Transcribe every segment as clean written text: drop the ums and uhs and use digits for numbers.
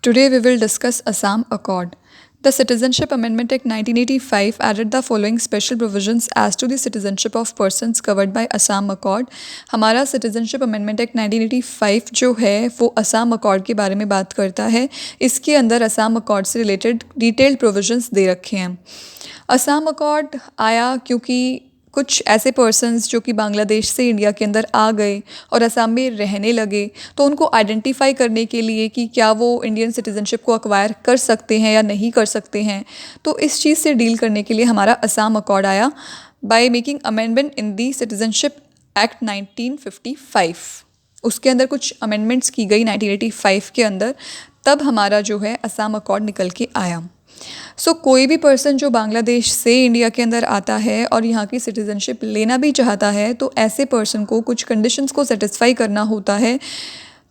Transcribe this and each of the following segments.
Today we will discuss Assam Accord. The Citizenship Amendment Act 1985 added the following special provisions as to the citizenship of persons covered by Assam Accord. हमारा Citizenship Amendment Act 1985 जो है वो Assam accord के बारे में बात करता है. इसके अंदर असम अकॉर्ड से रिलेटेड डिटेल्ड प्रोविजंस दे रखे हैं. असम अकॉर्ड आया क्योंकि कुछ ऐसे पर्सन्स जो कि बांग्लादेश से इंडिया के अंदर आ गए और असम में रहने लगे, तो उनको आइडेंटिफाई करने के लिए कि क्या वो इंडियन सिटीज़नशिप को एक्वायर कर सकते हैं या नहीं कर सकते हैं, तो इस चीज़ से डील करने के लिए हमारा असम अकॉर्ड आया by making amendment in the citizenship act 1955. उसके अंदर कुछ अमेंडमेंट्स की गई 1985 के अंदर, तब हमारा जो है असम अकॉर्ड निकल के आया. कोई भी पर्सन जो बांग्लादेश से इंडिया के अंदर आता है और यहाँ की सिटीज़नशिप लेना भी चाहता है, तो ऐसे पर्सन को कुछ कंडीशंस को सेटिस्फाई करना होता है,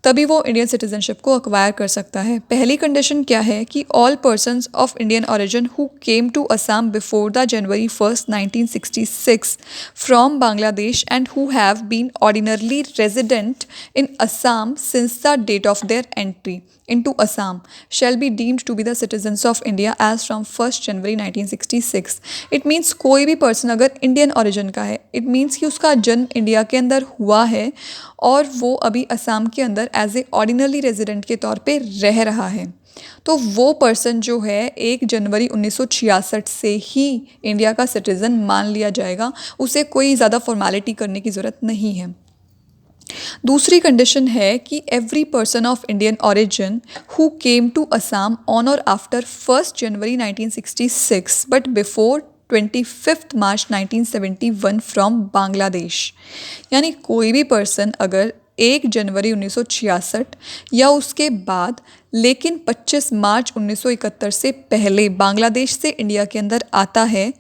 तभी वो इंडियन सिटीज़नशिप को एक्वायर कर सकता है. पहली कंडीशन क्या है कि all persons of Indian origin who came to Assam before the January 1st 1966 from Bangladesh and who have been ordinarily resident in Assam since the date of their entry into Assam shall be deemed to be the citizens of India as from 1st January 1966. It means कोई भी person अगर Indian origin का है, it means कि उसका जन्म India के अंदर हुआ है और वो अभी असम के अंदर एज ए ऑर्डिनरी रेजिडेंट के तौर पे रह रहा है, तो वो पर्सन जो है 1 जनवरी 1966 से ही इंडिया का सिटीज़न मान लिया जाएगा. उसे कोई ज़्यादा फॉर्मेलिटी करने की ज़रूरत नहीं है. दूसरी कंडीशन है कि every person of Indian origin who came to Assam on और after 1st January 1966 but before 25th March 1971 from Bangladesh, यानी कोई भी पर्सन अगर 1 जनवरी 1966 या उसके बाद लेकिन 25 मार्च 1971 से पहले बांग्लादेश से इंडिया के अंदर आता है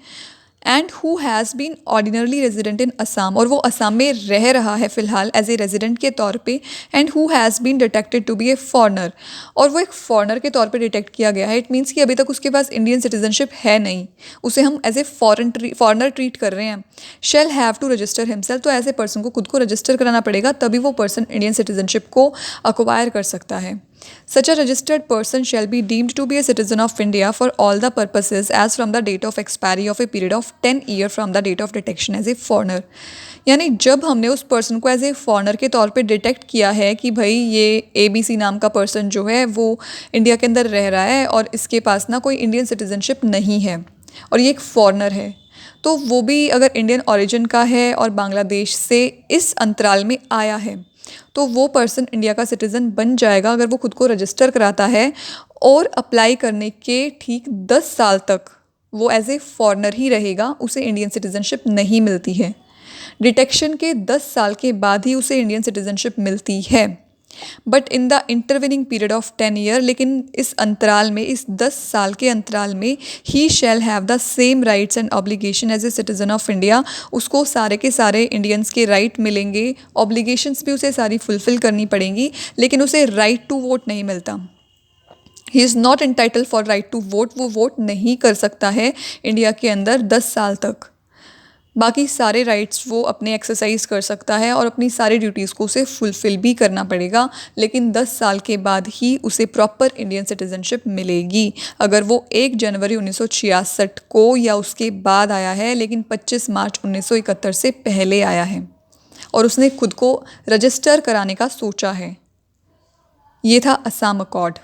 and who has been ordinarily resident in Assam, और वो असम में रह रहा है फ़िलहाल एज ए रेजिडेंट के तौर पे, and who has been detected to be a foreigner, और वो एक फॉरनर के तौर पे डिटेक्ट किया गया है. इट मीन्स कि अभी तक उसके पास इंडियन सिटीज़नशिप है नहीं, उसे हम एज ए फॉरनर ट्रीट कर रहे हैं. Shall have to register himself, तो ऐसे पर्सन को खुद को रजिस्टर कराना पड़ेगा, तभी वो पर्सन इंडियन सिटीज़नशिप को अक्वायर कर सकता है. Such a registered person shall be deemed to be a citizen of India for all the purposes as from the date of expiry of a period of 10 years from the date of detection as a foreigner. यानी जब हमने उस person को as a foreigner के तौर पे detect किया है कि भाई ये ABC नाम का पर्सन जो है वो इंडिया के अंदर रह रहा है और इसके पास ना कोई इंडियन सिटीज़नशिप नहीं है और ये एक फॉरनर है, तो वो भी अगर इंडियन ओरिजिन का है और बांग्लादेश से इस अंतराल में आया है, तो वो पर्सन इंडिया का सिटीज़न बन जाएगा अगर वो खुद को रजिस्टर कराता है और अप्लाई करने के ठीक 10 साल तक वो एज ए फॉरनर ही रहेगा, उसे इंडियन सिटीज़नशिप नहीं मिलती है. डिटेक्शन के 10 साल के बाद ही उसे इंडियन सिटीज़नशिप मिलती है, but in the intervening period of 10 year, लेकिन इस अंतराल में, इस 10 साल के अंतराल में ही shall have the same rights and obligation as a citizen of India. उसको सारे के सारे इंडियंस के राइट मिलेंगे, ऑब्लिगेशंस भी उसे सारी फुलफ़िल करनी पड़ेंगी, लेकिन उसे राइट टू वोट नहीं मिलता. He is not entitle for right to vote, वो वोट नहीं कर सकता है इंडिया के अंदर 10 साल तक. बाकी सारे राइट्स वो अपने एक्सरसाइज कर सकता है और अपनी सारी ड्यूटीज़ को उसे फुलफ़िल भी करना पड़ेगा, लेकिन 10 साल के बाद ही उसे प्रॉपर इंडियन सिटीज़नशिप मिलेगी. अगर वो 1 जनवरी 1966 को या उसके बाद आया है लेकिन 25 मार्च 1971 से पहले आया है और उसने खुद को रजिस्टर कराने का सोचा है. ये था असम अकॉर्ड.